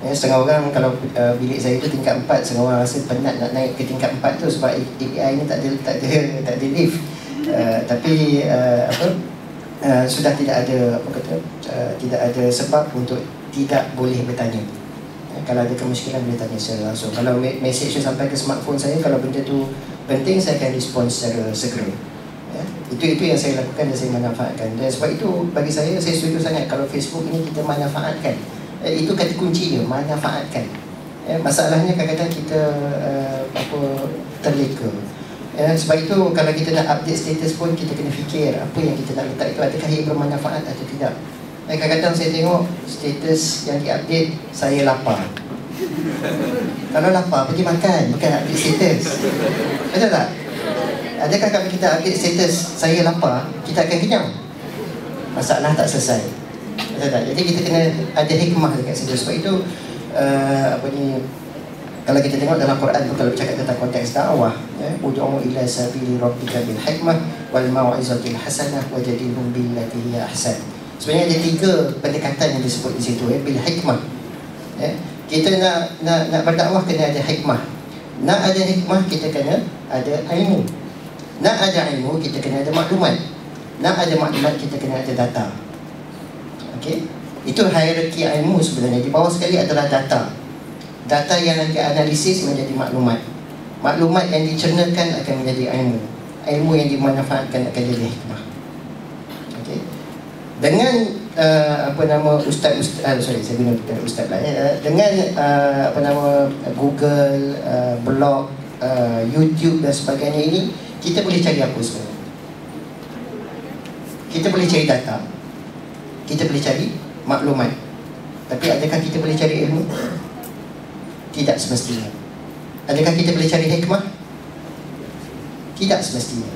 Setengah orang kalau bilik saya tu tingkat 4, setengah orang rasa penat nak naik ke tingkat 4 tu sebab AI ni tak ada lift. Tapi sudah tidak ada tidak ada sebab untuk tidak boleh bertanya. Kalau ada kemusykilan boleh tanya secara langsung. Kalau mesej tu sampai ke smartphone saya, kalau benda tu penting, saya akan respon secara segera. Itu yang saya lakukan dan saya manfaatkan. Dan sebab itu bagi saya setuju sangat kalau Facebook ini kita manfaatkan. Itu kata kuncinya, manfaatkan. Masalahnya kadang-kadang kita terleka. Sebab itu kalau kita nak update status pun kita kena fikir apa yang kita nak letak itu adakah ia bermanfaat atau tidak. Kadang-kadang saya tengok status yang diupdate, saya lapar. Kalau lapar pergi makan, bukan update status. Betul tak? Adakah kalau kita update status saya lapar, kita akan kenyang? Masalah tak selesai. Betul tak? Jadi kita kena ada hikmah dekat situ. Sebab itu kalau kita tengok dalam Quran tu, kalau bercakap tentang konteks dakwah, ud'u ila sabili rabbika bil hikmah wal mau'izatil hasanah wajadilhum billati hiya ahsan. Sebenarnya ada 3 pendekatan yang disebut di situ, bil hikmah. Kita nak berdakwah kena ada hikmah. Nak ada hikmah kita kena ada ilmu. Nak ada ilmu kita kena ada maklumat. Nak ada maklumat kita kena ada data. Okey? Itu hierarki ilmu sebenarnya. Di bawah sekali adalah data. Data yang nanti analisis menjadi maklumat. Maklumat yang dicernakan akan menjadi ilmu. Ilmu yang dimanfaatkan akan jadi hikmah. Okey. Dengan saya guna ustaz lah dengan Google, blog, YouTube dan sebagainya ini, kita boleh cari apa sebenarnya? Kita boleh cari data, kita boleh cari maklumat. Tapi adakah kita boleh cari ilmu? Tidak semestinya. Adakah kita boleh cari hikmah? Tidak semestinya.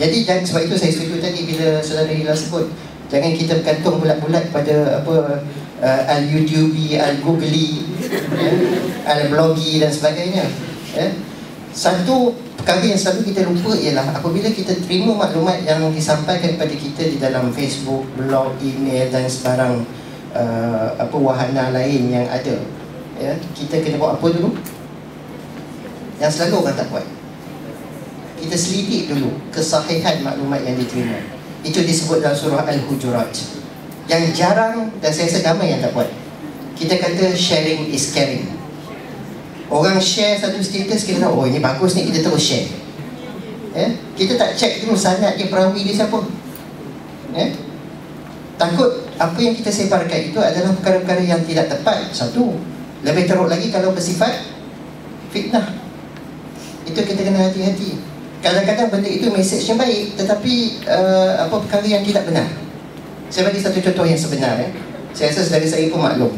Jadi sebab itu saya setuju tadi bila saudara Hilal sebut, jangan kita bergantung bulat-bulat pada al-YouTubi, al-Googli, al-blogi dan sebagainya. Satu perkara yang selalu kita lupa ialah apabila kita terima maklumat yang disampaikan kepada kita di dalam Facebook, blog, email dan sebarang wahana lain yang ada, kita kena buat apa dulu? Yang selalu orang tak buat. Kita selidik dulu kesahihan maklumat yang diterima. Itu disebut dalam surah Al-Hujurat. Yang jarang dan saya rasa ramai yang tak buat. Kita kata sharing is caring. Orang share satu status, kita tahu, oh ini bagus ni, kita terus share. Kita tak check dulu sanad dia, perawi dia siapa. Takut apa yang kita sebarkan itu adalah perkara-perkara yang tidak tepat. Satu. Lebih teruk lagi kalau bersifat fitnah. Itu kita kena hati-hati. Kadang-kadang benda itu mesejnya baik, tetapi perkara yang tidak benar. Saya bagi satu contoh yang sebenar. Saya rasa saudara saya pun maklum.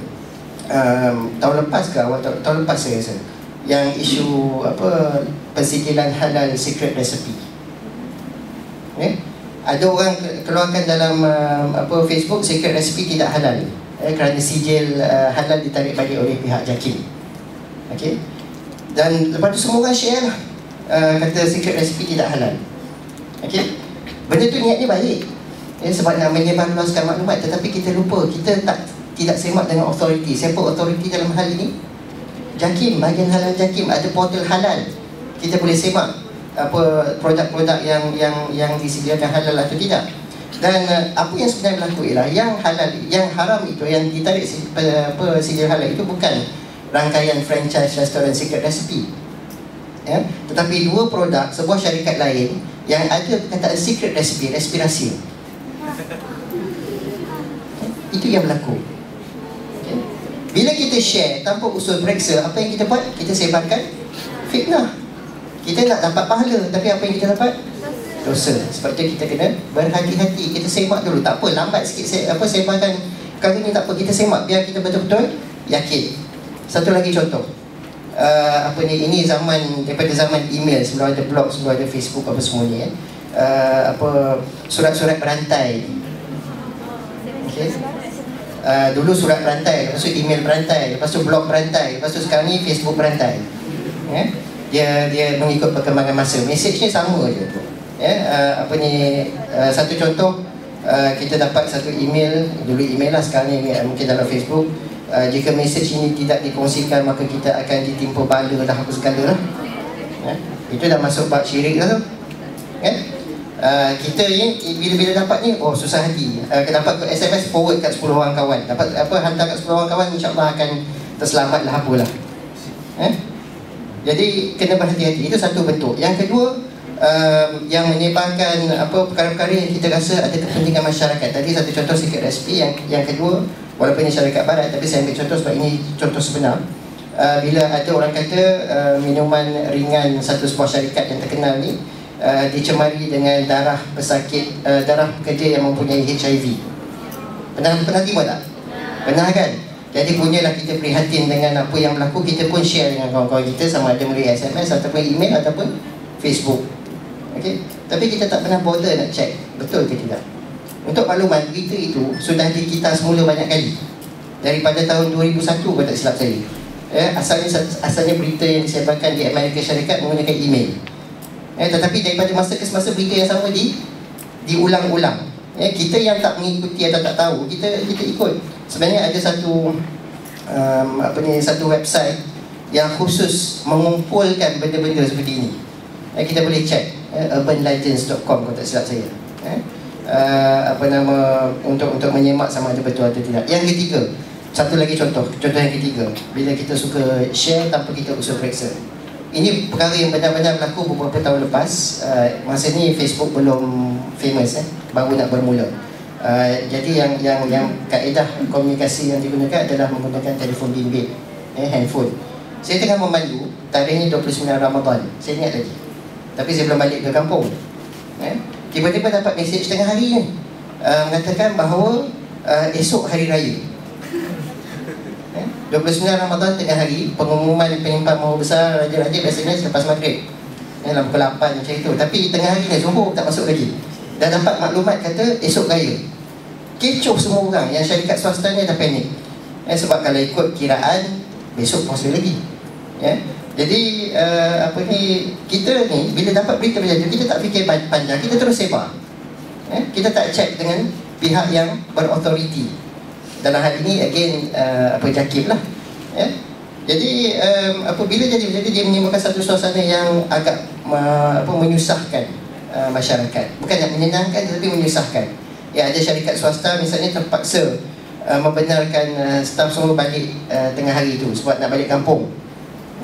Tahun lepas ke awal tahun lepas saya rasa, yang isu pensidilan halal secret recipe. Ada orang keluarkan dalam Facebook secret recipe tidak halal kerana sijil halal ditarik balik oleh pihak JAKIM. Okey. Dan lepas tu semua orang share lah. Kata secret recipe tidak halal. Okey. Benda tu niatnya baik. Sebab nak menyebarluaskan maklumat, tetapi kita lupa, kita tidak semak dengan authority. Siapa authority dalam hal ini? JAKIM, bahagian halal JAKIM, ada portal halal. Kita boleh semak produk-produk yang disediakan halal atau tidak. Dan apa yang sebenarnya berlaku ialah yang halal, yang haram itu, yang ditarik sijil halal itu bukan rangkaian franchise restoran secret recipe. Tetapi dua produk sebuah syarikat lain yang ada perkataan secret recipe, respirasi. Itu yang berlaku. Bila kita share tanpa usul periksa, apa yang kita buat? Kita sebarkan fitnah. Kita nak dapat pahala, tapi apa yang kita dapat? Dosa. Sebab itu kita kena berhati-hati. Kita semak dulu. Tak apa, lambat sikit sebarkan perkara ni, tak apa, kita semak biar kita betul-betul yakin. Satu lagi contoh. Ini zaman, daripada zaman email, sebelum ada blog, sebelum ada Facebook, apa semua ni surat-surat berantai. Okay. Dulu surat berantai, lepas tu email berantai, lepas tu blog berantai, lepas tu sekarang ni Facebook berantai. Dia mengikut perkembangan masa. Mesejnya sama je. Satu contoh, kita dapat satu email, dulu email lah, sekarang ni mungkin dalam Facebook, Jika mesej ini tidak dikongsikan, maka kita akan ditimpa bala dah apa segala lah. Itu dah masuk bab syirik lah tu. Kan? Kita ni bila-bila dapat ni, oh susah hati. Dapat SMS, forward kat 10 orang kawan. Dapat apa, hantar kat 10 orang kawan, insyaAllah akan terselamat lah apalah. Jadi kena berhati-hati. Itu satu bentuk. Yang kedua, yang menyebarkan apa perkara-perkara yang kita rasa ada kepentingan masyarakat. Tadi satu contoh sikit resipi. Yang kedua, walaupun ini syarikat barat, tapi saya ambil contoh sebab ini contoh sebenar. Bila ada orang kata minuman ringan satu sebuah syarikat yang terkenal ni dicemari dengan darah pesakit, darah pekerja yang mempunyai HIV. Pernah terima tak? Pernah kan? Jadi punyalah kita prihatin dengan apa yang berlaku. Kita pun share dengan kawan-kawan kita, sama ada melalui SMS ataupun email ataupun Facebook. Okay? Tapi kita tak pernah bother nak check betul ke tidak. Untuk makluman, berita itu sudah dikitar semula banyak kali. Daripada tahun 2001 kalau tak silap saya. Asalnya berita yang disebarkan di Amerika Syarikat menggunakan email. Tetapi daripada masa ke semasa berita yang sama diulang-ulang. Kita yang tak mengikuti atau tak tahu, kita ikut. Sebenarnya ada satu satu website yang khusus mengumpulkan benda-benda seperti ini. Kita boleh check urbanlegends.com kalau tak silap saya. Untuk menyemak sama ada betul atau tidak. Yang ketiga, satu lagi contoh yang ketiga, bila kita suka share tanpa kita usul periksa. Ini perkara yang benar-benar berlaku beberapa tahun lepas. Masa ni Facebook belum famous, baru nak bermula. Jadi yang kaedah komunikasi yang digunakan adalah menggunakan telefon bimbit, handphone. Saya tengah memandu, tarikhnya 29 Ramadan, saya ingat lagi. Tapi saya belum balik ke kampung. Tiba-tiba dapat mesej tengah hari ni, mengatakan bahawa esok hari raya. 29 Ramadan tengah hari, pengumuman penyimpan mahu besar raja-raja biasanya selepas maghrib, dalam pukul 8 macam itu. Tapi tengah hari ni Zuhur tak masuk lagi, dah dapat maklumat kata esok raya. Kecoh semua orang, yang syarikat swastanya dah panik. Sebab kalau ikut kiraan, besok puasa lagi. Jadi kita ni bila dapat berita macam tu, kita tak fikir panjang, kita terus sebar. Kita tak check dengan pihak yang berautoriti. Dalam hal ini again JAKIM lah. Jadi apabila jadi dia menimbulkan satu suasana yang agak menyusahkan masyarakat. Bukan nak menyenangkan, tetapi menyusahkan. Ada syarikat swasta misalnya terpaksa membenarkan staf semua balik tengah hari itu sebab nak balik kampung.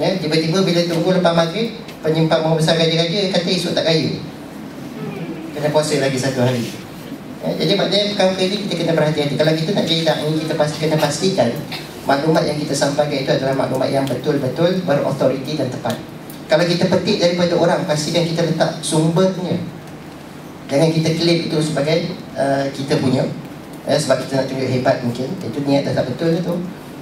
Tiba-tiba bila tunggu lepas maghrib, penyimpan mahu besar raja-raja kata esok tak raya, kena puasa lagi satu hari. Jadi maknanya perkara ini kita kena berhati-hati. Kalau kita nak jadi da'i, kita kena pastikan maklumat yang kita sampaikan itu adalah maklumat yang betul-betul berautoriti dan tepat. Kalau kita petik daripada orang, pastikan kita letak sumbernya. Jangan kita klaim itu sebagai kita punya, sebab kita nak tunjuk hebat mungkin. Itu niat dah tak betul tu.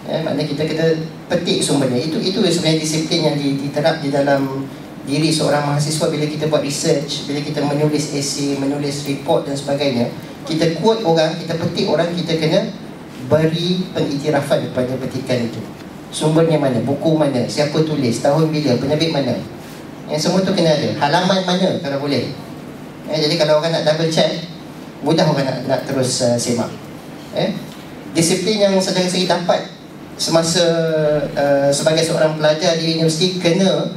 Maknanya kita kena petik sumbernya. Itu sebenarnya disiplin yang diterap di dalam diri seorang mahasiswa. Bila kita buat research, bila kita menulis esei, menulis report dan sebagainya, kita quote orang, kita petik orang, kita kena beri pengiktirafan kepada petikan itu. Sumbernya mana, buku mana, siapa tulis, tahun bila, penerbit mana. Semua tu kena ada. Halaman mana kalau boleh. Jadi kalau orang nak double check, mudah orang nak terus semak. Disiplin yang saudara saya dapat semasa sebagai seorang pelajar di universiti kena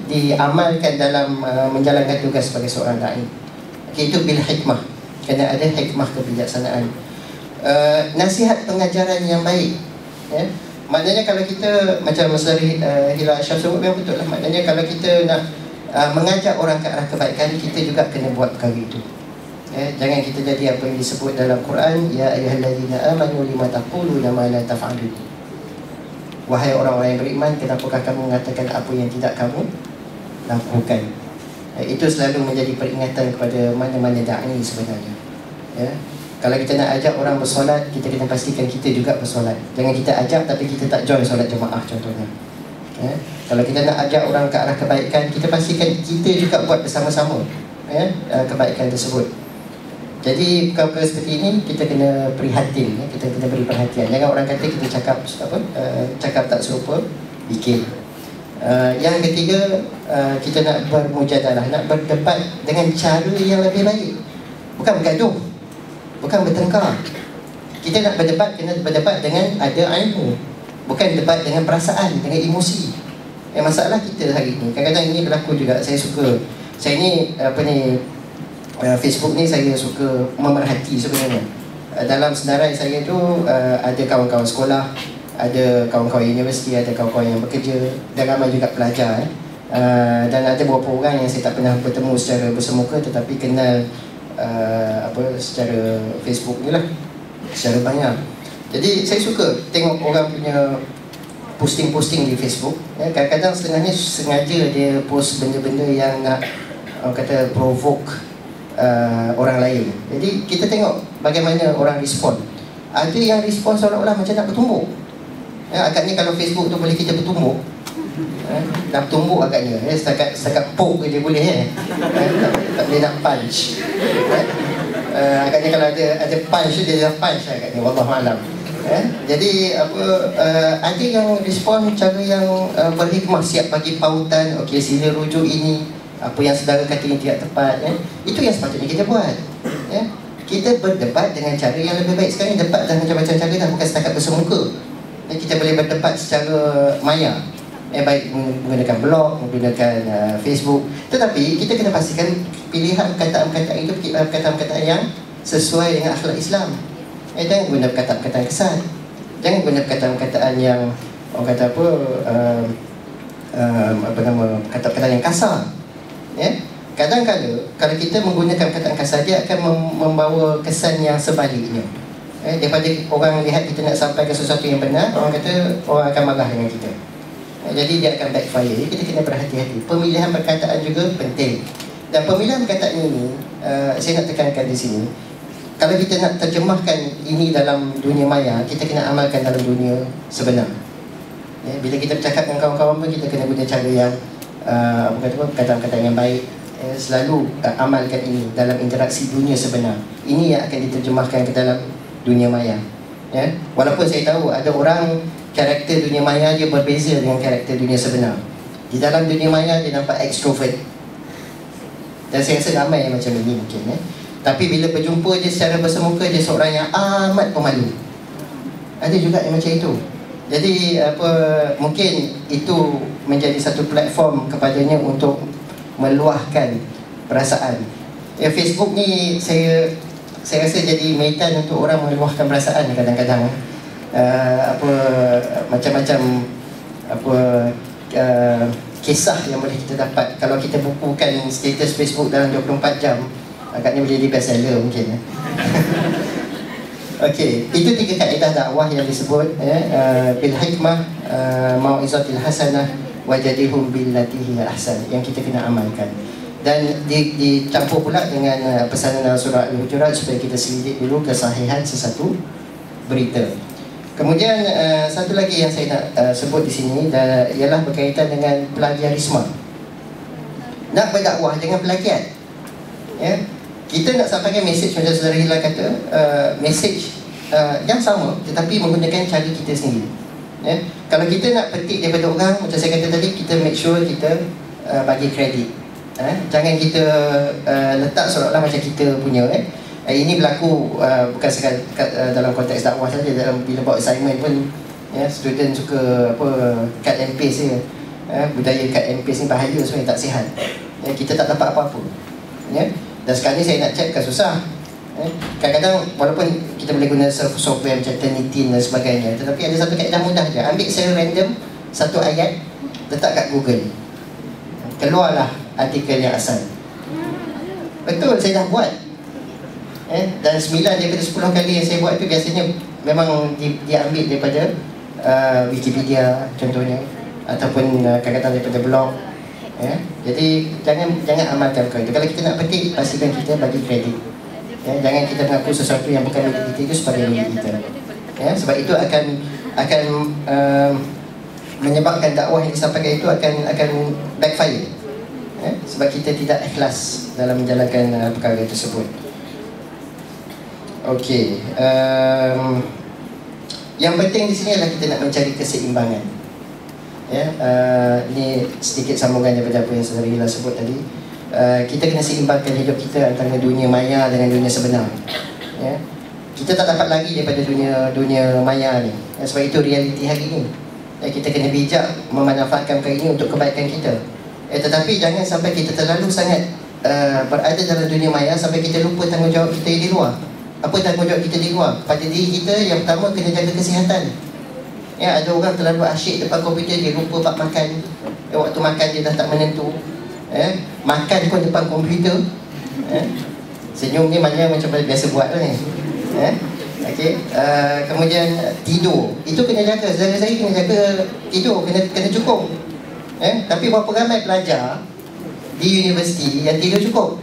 diamalkan dalam menjalankan tugas sebagai seorang da'i. Itu bil hikmah. Kena ada hikmah kebijaksanaan. Nasihat pengajaran yang baik. Maknanya kalau kita macam Saudari Hilal Syah sebut memang betul lah. Maknanya kalau kita nak mengajak orang ke arah kebaikan, kita juga kena buat perkara itu. Jangan kita jadi apa yang disebut dalam Quran, ya ayyuhallazina amanu lima taquluna ma la taf'alun. Wahai orang-orang yang beriman, kenapakah kamu mengatakan apa yang tidak kamu lakukan? Itu selalu menjadi peringatan kepada mana-mana da'i sebenarnya. Kalau kita nak ajak orang bersolat, kita kena pastikan kita juga bersolat. Jangan kita ajak tapi kita tak join solat jemaah contohnya. Kalau kita nak ajak orang ke arah kebaikan, kita pastikan kita juga buat bersama-sama kebaikan tersebut. Jadi perkara seperti ini kita kena prihatin, kita kena beri perhatian. Jangan orang kata kita cakap tak serupa, bikin. Yang ketiga, kita nak bermujadalah, nak berdebat dengan cara yang lebih baik. Bukan bergaduh, bukan bertengkar. Kita nak berdebat, kena berdebat dengan ada ilmu, bukan debat dengan perasaan, dengan emosi. Masalah kita hari ni, kadang-kadang ini berlaku juga. Saya ni Facebook ni saya suka memerhati sebenarnya. Dalam senarai saya tu ada kawan-kawan sekolah, ada kawan-kawan universiti, ada kawan-kawan yang bekerja, dan ramai juga pelajar. Dan ada beberapa orang yang saya tak pernah bertemu secara bersemuka, tetapi kenal secara Facebook ni lah, secara banyak. Jadi saya suka tengok orang punya posting-posting di Facebook. Kadang-kadang setengahnya sengaja dia post benda-benda yang nak kata provoke orang lain. Jadi kita tengok bagaimana orang respon. Ada yang respon seolah-olah macam nak bertumbuk. Agaknya kalau Facebook tu boleh kita bertumbuk, nak bertumbuk agaknya. Setakat poke je boleh. Tak boleh nak punch. Agaknya kalau ada punch dia dah punch agaknya, wallahualam. Jadi ada yang respon cara yang berhikmah, siap bagi pautan. Okey, sila rujuk ini, apa yang saudara kata yang tidak tepat. Itu yang sepatutnya kita buat. Kita berdebat dengan cara yang lebih baik. Sekarang debat dah macam-macam cara dah, bukan setakat bersemuka. Kita boleh berdebat secara maya, baik menggunakan blog, menggunakan Facebook. Tetapi kita kena pastikan pilihan perkataan-perkataan itu perkataan-perkataan yang sesuai dengan akhlak Islam. Jangan guna perkataan-perkataan kesat, jangan guna perkataan-perkataan yang orang kata perkataan-perkataan yang kasar. Kadang-kadang kalau kita menggunakan perkataan kasar, dia akan membawa kesan yang sebaliknya. Daripada orang lihat kita nak sampaikan sesuatu yang benar, orang kata orang akan marah dengan kita. Jadi dia akan backfire. Jadi kita kena berhati-hati. Pemilihan perkataan juga penting. Dan pemilihan perkataan ini, saya nak tekankan di sini, kalau kita nak terjemahkan ini dalam dunia maya, kita kena amalkan dalam dunia sebenar. Bila kita bercakap dengan kawan-kawan pun, kita kena guna cara yang perkataan-perkataan yang baik. Selalu amalkan ini dalam interaksi dunia sebenar. Ini yang akan diterjemahkan ke dalam dunia maya. Walaupun saya tahu ada orang karakter dunia maya dia berbeza dengan karakter dunia sebenar. Di dalam dunia maya dia nampak extrovert, dan saya rasa ramai yang macam ini mungkin. Tapi bila berjumpa dia secara bersemuka, dia seorang yang amat pemalu. Ada juga yang macam itu. Jadi mungkin itu menjadi satu platform kepadanya untuk meluahkan perasaan. Facebook ni saya rasa jadi medan untuk orang meluahkan perasaan kadang-kadang. Macam-macam kisah yang boleh kita dapat kalau kita bukukan status Facebook dalam 24 jam. Agaknya boleh jadi best seller mungkin. Okey, itu 3 kaedah dakwah yang disebut bil hikmah, mau'izatil hasanah, wajadihum billati hiya ahsan, yang kita kena amalkan. Dan dicampur pula dengan pesanan dalam surah Al-Hujurat supaya kita selidik dulu kesahihan sesuatu berita. Kemudian satu lagi yang saya nak sebut di sini ialah berkaitan dengan plagiarisme. Nak berdakwah dengan plagiat. Kita nak sampaikan mesej macam saudara Hilal kata, mesej yang sama tetapi menggunakan cara kita sendiri. Kalau kita nak petik daripada orang, macam saya kata tadi, kita make sure kita bagi kredit. Jangan kita letak seolah-olah macam kita punya. Ini berlaku bukan sekadar dalam konteks dakwah saja, dalam bila buat assignment pun student suka cut and paste je. Budaya cut and paste ni bahaya sebenarnya, tak sihat. Kita tak dapat apa-apa. Dan sekarang ni saya nak check kan susah. Kadang-kadang walaupun kita boleh guna software macam Turnitin dan sebagainya, tetapi ada satu kaedah mudah je. Ambil secara random satu ayat, letak kat Google, keluarlah artikel yang asal. Betul, saya dah buat. Dan 9 daripada 10 kali yang saya buat itu biasanya memang diambil daripada Wikipedia contohnya, ataupun kadang-kadang daripada blog. Jadi jangan amalkan perkara itu. Kalau kita nak petik, pastikan kita bagi kredit. Jangan kita mengaku sesuatu yang bukan milik kita itu sebagai milik kita. Sebab itu akan menyebabkan dakwah yang disampaikan itu akan backfire. Sebab kita tidak ikhlas dalam menjalankan perkara tersebut. Okey, yang penting di sini adalah kita nak mencari keseimbangan. Ini sedikit sambungan daripada apa yang saudara Hilal sebut tadi. Kita kena seimbangkan hidup kita antara dunia maya dengan dunia sebenar. Kita tak dapat lari daripada dunia maya ni. Sebab itu realiti hari ni. Kita kena bijak memanfaatkan perkara ini untuk kebaikan kita. Tetapi jangan sampai kita terlalu sangat berada dalam dunia maya sampai kita lupa tanggungjawab kita di luar. Apa tanggungjawab kita di luar? Pada diri kita, yang pertama kena jaga kesihatan. Ada orang terlalu asyik depan komputer, dia lupa bab makan. Waktu makan dia dah tak menentu. Makan pun depan komputer. Senyum ni mana macam biasa buat tu ni. Okey. Kemudian tidur, itu kena jaga. Saya kena jaga tidur, kena cukup. Tapi berapa ramai pelajar di universiti yang tidur cukup?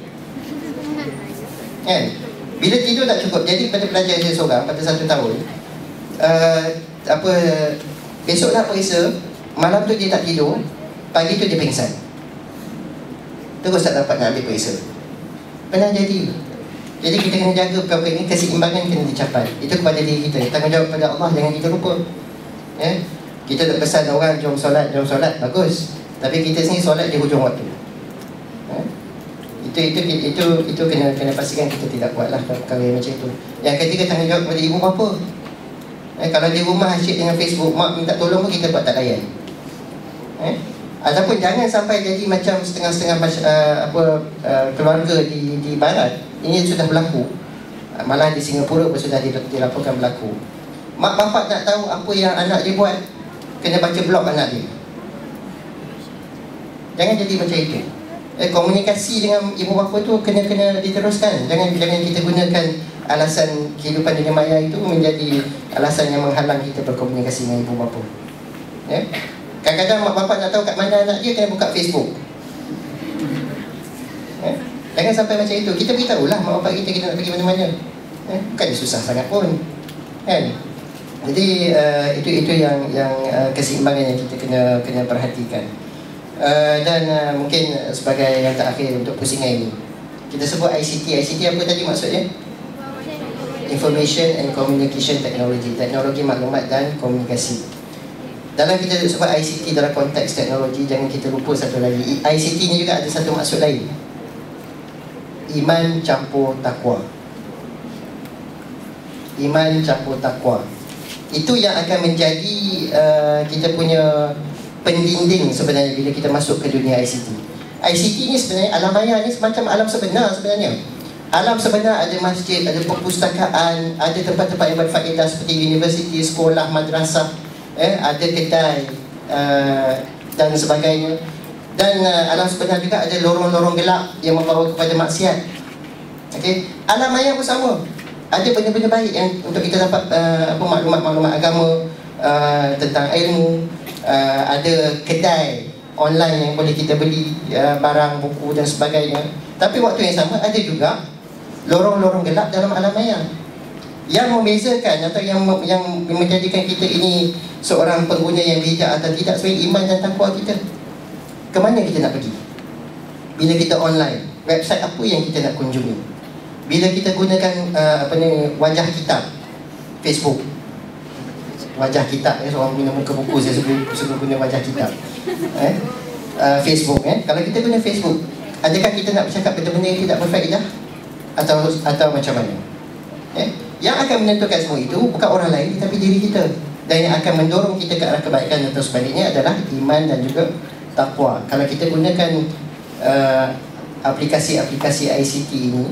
Bila tidur tak cukup, jadi pada pelajar saya seorang pada 1 tahun, besok nak periksa, malam tu dia tak tidur, pagi tu dia pingsan, terus tak dapat nak ambil periksa. Pernah jadi. Jadi kita kena jaga perkara ini, keseimbangan kena dicapai. Itu kepada diri kita, tanggungjawab kepada Allah, jangan kita lupa. Kita tak pesan orang jom solat, bagus. Tapi kita sendiri solat di hujung waktu. Itu kena pastikan kita tidak buatlah perkara macam itu. Yang ketiga, tanggungjawab kepada ibu bapa. Kalau di rumah asyik dengan Facebook, mak minta tolong pun kita buat tak layan. Ataupun jangan sampai jadi macam setengah-setengah keluarga di barat. Ini sudah berlaku. Malah di Singapura pun sudah dilaporkan berlaku. Mak bapak nak tahu apa yang anak dia buat, kena baca blog anak dia. Jangan jadi macam itu. Komunikasi dengan ibu bapa tu kena diteruskan. Jangan kita gunakan alasan kehidupan dunia maya itu menjadi alasan yang menghalang kita berkomunikasi dengan ibu bapa. Kadang-kadang mak bapak nak tahu kat mana anak dia, kena buka Facebook. Jangan sampai macam itu. Kita beritahulah mak bapak kita nak pergi mana-mana. Bukan susah sangat pun. Jadi itu yang keseimbangan yang kita kena perhatikan. Dan mungkin sebagai yang terakhir untuk pusingan ini, kita sebut ICT. ICT apa tadi maksudnya? Information and Communication Technology, teknologi maklumat dan komunikasi. Dalam kita sebut ICT dalam konteks teknologi, jangan kita lupa satu lagi. ICT ni juga ada satu maksud lain. Iman campur takwa. Iman campur takwa. Itu yang akan menjadi kita punya pendinding sebenarnya bila kita masuk ke dunia ICT. ICT ni sebenarnya, alam maya ni semacam alam sebenar sebenarnya. Alam sebenar ada masjid, ada perpustakaan, ada tempat-tempat yang berfaedah seperti universiti, sekolah, madrasah, ada kedai dan sebagainya. Dan alam sebenar juga ada lorong-lorong gelap yang membawa kepada maksiat. Alam maya pun sama. Ada benda-benda baik yang untuk kita dapat maklumat-maklumat agama, tentang ilmu. Ada kedai online yang boleh kita beli barang, buku dan sebagainya. Tapi waktu yang sama ada juga lorong-lorong gelap dalam alam maya. Yang membezakan atau yang menjadikan kita ini seorang pengguna yang bijak atau tidak sebagai iman dan takwa kita. Ke mana kita nak pergi? Bila kita online, website apa yang kita nak kunjungi? Bila kita gunakan wajah kitab, Facebook, wajah kitab, seorang guna muka buku, saya suka guna wajah kitab. Facebook, kalau kita guna Facebook, adakah kita nak bercakap benda-benda yang tidak berfaedah atau macam mana? Yang akan menentukan semua itu bukan orang lain tapi diri kita. Dan yang akan mendorong kita ke arah kebaikan atau sebaliknya adalah iman dan juga takwa. Kalau kita gunakan aplikasi-aplikasi ICT ini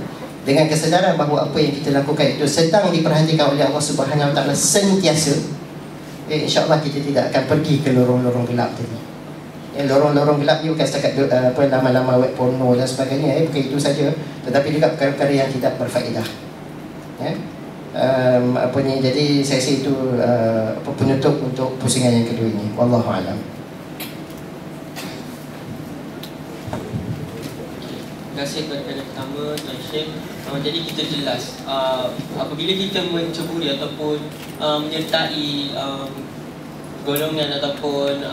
dengan kesedaran bahawa apa yang kita lakukan itu sedang diperhatikan oleh Allah Subhanahu Wa Taala sentiasa, insya-Allah kita tidak akan pergi ke lorong-lorong gelap tadi. Lorong-lorong gelap ni bukan setakat lama-lama web porno dan sebagainya, bukan itu saja, tetapi juga perkara-perkara yang tidak berfaedah. Jadi saya rasa itu penutup untuk pusingan yang kedua ini. Wallahu a'lam. Terima kasih kepada panel pertama, Tuan Syekh. Jadi kita jelas apabila kita menceburi ataupun menyertai golongan ataupun